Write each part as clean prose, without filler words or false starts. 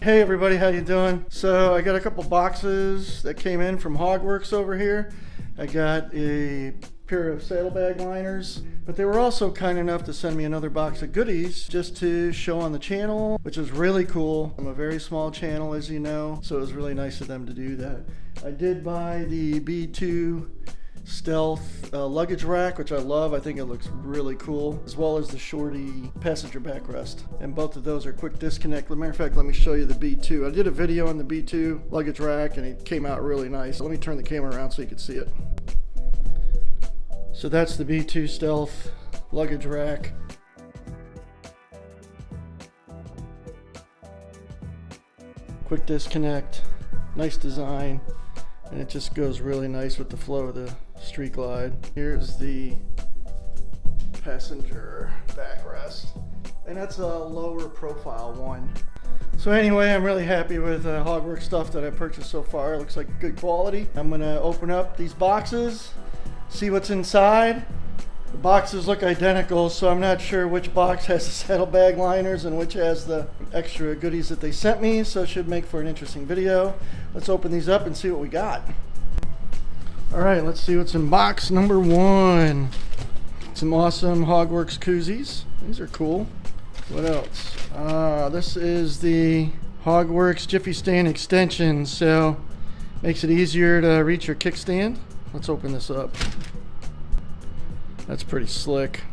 Hey everybody, how you doing? So I got a couple boxes that came in from HogWorkz over here. I got a pair of saddlebag liners, but they were also kind enough to send me another box of goodies just to show on the channel, which is really cool. I'm a very small channel, as you know, so it was really nice of them to do that. I did buy the B2 stealth luggage rack, which I love. I think it looks really cool, as well as the shorty passenger backrest, and both of those are quick disconnect. As a matter of fact, let me show you the B2. I did a video on the B2 luggage rack and it came out really nice. Let me turn the camera around so you can see it. So that's the B2 stealth luggage rack. Quick disconnect, nice design, and it just goes really nice with the flow of the Street Glide. Here's the passenger backrest, and that's a lower profile one. So anyway, I'm really happy with HogWorkz stuff that I purchased so far. It looks like good quality. I'm gonna open up these boxes, see what's inside. The boxes look identical, so I'm not sure which box has the saddlebag liners and which has the extra goodies that they sent me, so it should make for an interesting video. Let's open these up and see what we got. Alright, let's see what's in box number one. Some awesome HogWorkz koozies. These are cool. What else? This is the HogWorkz Jiffy Stand extension, so makes it easier to reach your kickstand. Let's open this up. That's pretty slick.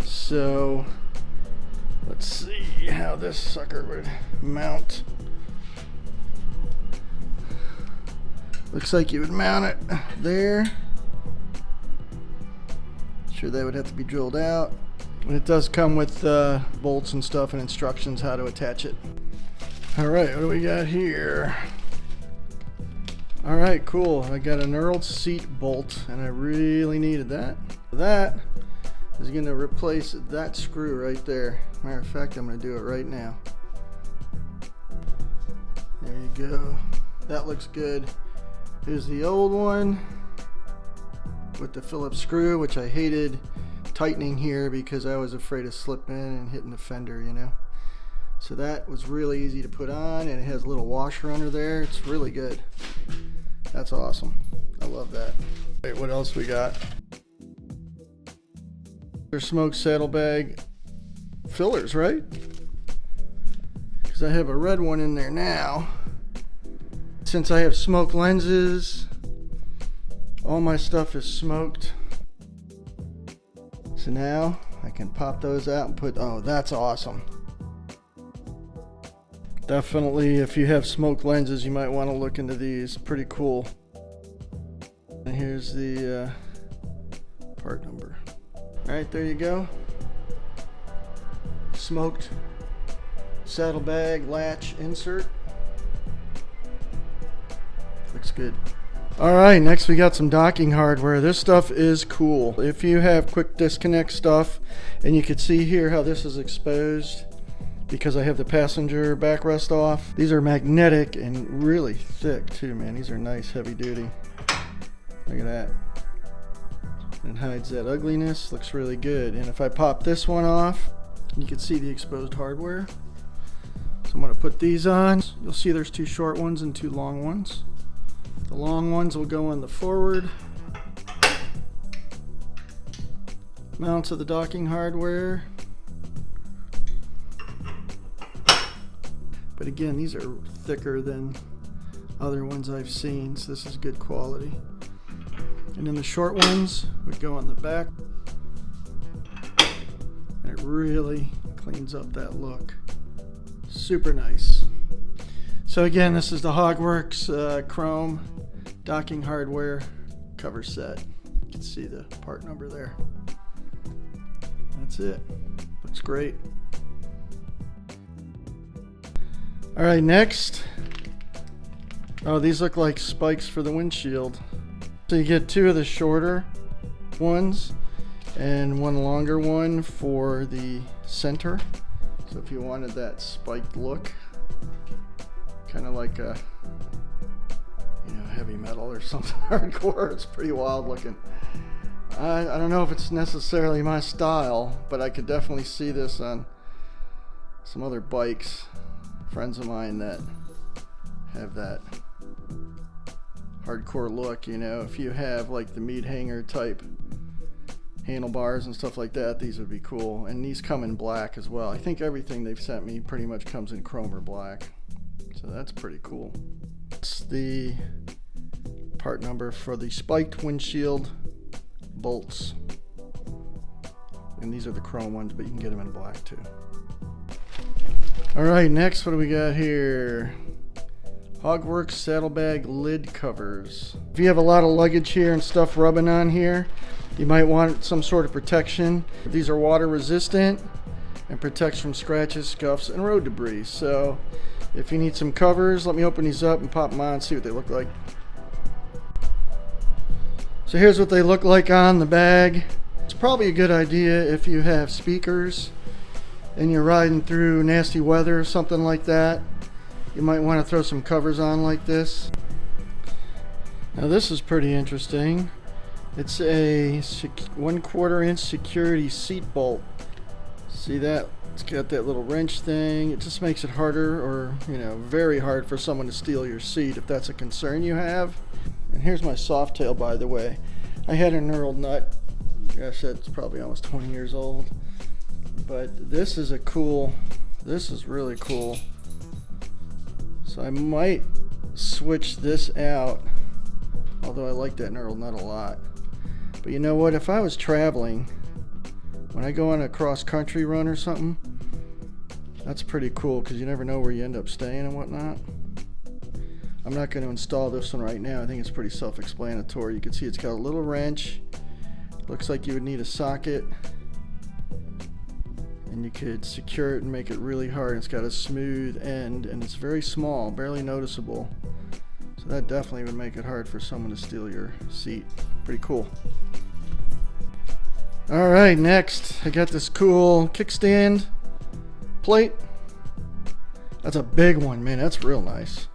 So let's see how this sucker would mount. Looks like you would mount it there. Sure, that would have to be drilled out. And it does come with bolts and stuff and instructions how to attach it. All right, what do we got here? All right, cool. I got a knurled seat bolt, and I really needed that. That is going to replace that screw right there. Matter of fact, I'm going to do it right now. There you go. That looks good. Here's the old one with the Phillips screw, which I hated tightening here because I was afraid of slipping and hitting the fender, you know. So that was really easy to put on, and it has a little washer under there. It's really good. That's awesome. I love that. Wait, what else we got? There's smoked saddlebag fillers, right? Because I have a red one in there now. Since I have smoked lenses, all my stuff is smoked. So now I can pop those out and put, oh, that's awesome. Definitely, if you have smoked lenses, you might want to look into these. Pretty cool. And here's the part number. All right, there you go. Smoked saddlebag latch insert. Looks good. All right, next we got some docking hardware. This stuff is cool. If you have quick disconnect stuff, and you can see here how this is exposed because I have the passenger backrest off. These are magnetic and really thick too, man. These are nice, heavy duty. Look at that. It hides that ugliness. Looks really good. And if I pop this one off, you can see the exposed hardware. So I'm going to put these on. You'll see there's two short ones and two long ones. The long ones will go on the forward mounts of the docking hardware. But again, these are thicker than other ones I've seen, so this is good quality. And then the short ones would go on the back. And it really cleans up that look. Super nice. So again, this is the HogWorkz chrome docking hardware cover set. You can see the part number there. That's it. Looks great. All right, next. Oh, these look like spikes for the windshield. So you get two of the shorter ones and one longer one for the center. So if you wanted that spiked look, kind of like a, you know, heavy metal or something hardcore. It's pretty wild looking. I don't know if it's necessarily my style, but I could definitely see this on some other bikes friends of mine that have that hardcore look, you know. If you have like the meat hanger type handlebars and stuff like that, these would be cool. And these come in black as well. I think everything they've sent me pretty much comes in chrome or black, so that's pretty cool. It's the part number for the spiked windshield bolts, and these are the chrome ones, but you can get them in black too. All right, next, what do we got here? HogWorkz Saddlebag lid covers. If you have a lot of luggage here and stuff rubbing on here, you might want some sort of protection. These are water resistant and protects from scratches, scuffs, and road debris. So if you need some covers, let me open these up and pop them on and see what they look like. So here's what they look like on the bag. It's probably a good idea if you have speakers and you're riding through nasty weather or something like that. You might want to throw some covers on like this. Now this is pretty interesting. It's a 1/4 inch security seat bolt. See that? It's got that little wrench thing. It just makes it harder, or you know, very hard for someone to steal your seat if that's a concern you have. And here's my soft tail, by the way. I had a knurled nut. Gosh, that's probably almost 20 years old. But this is this is really cool. So I might switch this out, although I like that knurled nut a lot. But you know what, if I was traveling, when I go on a cross-country run or something, that's pretty cool, because you never know where you end up staying and whatnot. I'm not going to install this one right now. I think it's pretty self-explanatory. You can see it's got a little wrench. Looks like you would need a socket, and you could secure it and make it really hard. It's got a smooth end, and it's very small, barely noticeable. So that definitely would make it hard for someone to steal your seat. Pretty cool. All right, next I got this cool kickstand plate. That's a big one, man. That's real nice.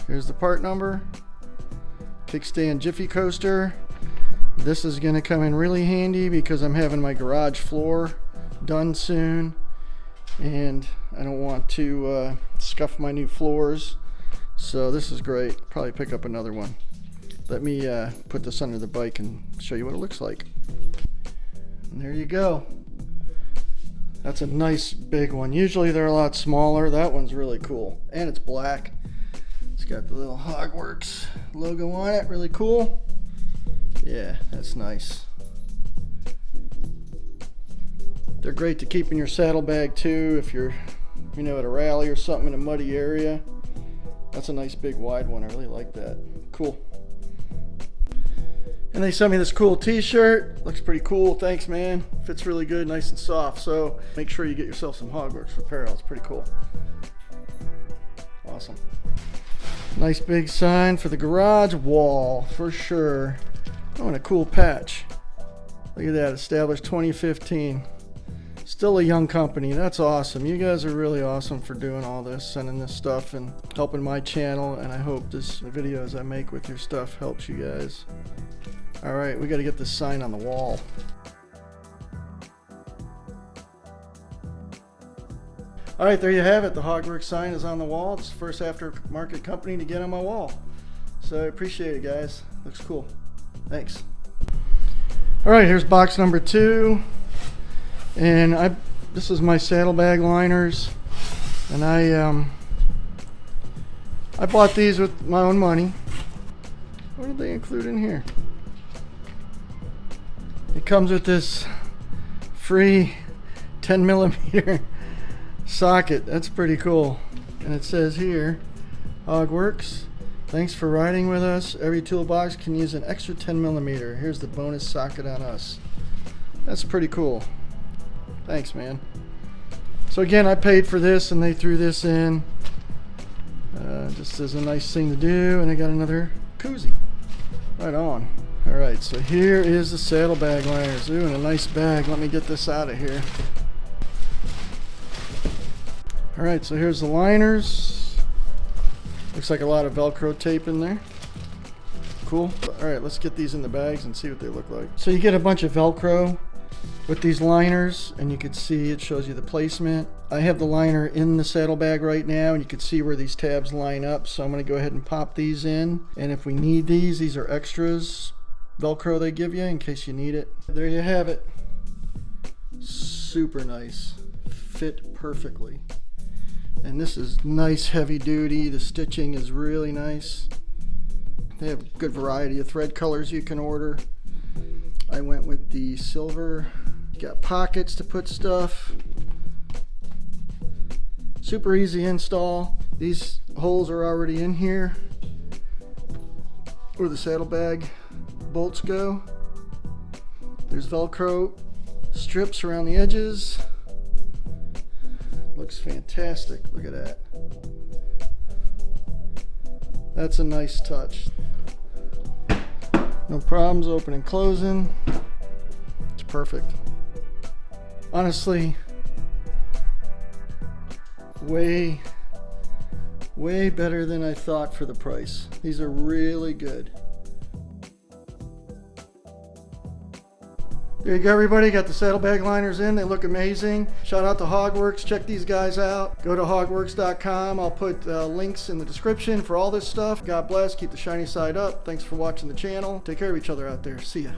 Here's the part number. Kickstand Jiffy coaster. This is gonna come in really handy because I'm having my garage floor done soon, and I don't want to scuff my new floors. So this is great. Probably pick up another one. Let me put this under the bike and show you what it looks like. And there you go. That's a nice big one. Usually they're a lot smaller. That one's really cool. And it's black. It's got the little HogWorkz logo on it. Really cool. Yeah, that's nice. They're great to keep in your saddlebag too if you're, you know, at a rally or something in a muddy area. That's a nice big wide one. I really like that. Cool. And they sent me this cool t-shirt. Looks pretty cool. Thanks, man. Fits really good, nice and soft. So make sure you get yourself some HogWorkz apparel. It's pretty cool. Awesome. Nice big sign for the garage wall for sure. Oh, and a cool patch. Look at that. Established 2015. Still a young company. That's awesome. You guys are really awesome for doing all this, sending this stuff and helping my channel, and I hope the videos I make with your stuff helps you guys. All right, we got to get this sign on the wall. All right, there you have it. The HogWorkz sign is on the wall. It's the first aftermarket company to get on my wall. So I appreciate it, guys. Looks cool. Thanks. All right, here's box number 2. And this is my saddlebag liners, and I bought these with my own money. What did they include in here? It comes with this free 10mm socket. That's pretty cool. And it says here, HogWorkz, thanks for riding with us. Every toolbox can use an extra 10mm. Here's the bonus socket on us. That's pretty cool. Thanks, man. So again, I paid for this and they threw this in just as a nice thing to do, and I got another koozie. Right on. Alright, so here is the saddlebag liners. Ooh, and a nice bag. Let me get this out of here. Alright, so here's the liners. Looks like a lot of Velcro tape in there. Cool. Alright, let's get these in the bags and see what they look like. So you get a bunch of Velcro with these liners, and you can see it shows you the placement. I have the liner in the saddlebag right now, and you can see where these tabs line up, so I'm going to go ahead and pop these in. And if we need these are extras Velcro they give you in case you need it. There you have it. Super nice, fit perfectly. And this is nice heavy duty. The stitching is really nice. They have a good variety of thread colors you can order. I went with the silver. Got pockets to put stuff. Super easy install. These holes are already in here where the saddlebag bolts go. There's Velcro strips around the edges. Looks fantastic. Look at that. That's a nice touch. No problems opening and closing. It's perfect. Honestly, way better than I thought for the price. These are really good. There you go, everybody. Got the saddlebag liners in. They look amazing. Shout out to HogWorkz. Check these guys out. Go to hogworkz.com. I'll put links in the description for all this stuff. God bless. Keep the shiny side up. Thanks for watching the channel. Take care of each other out there. See ya.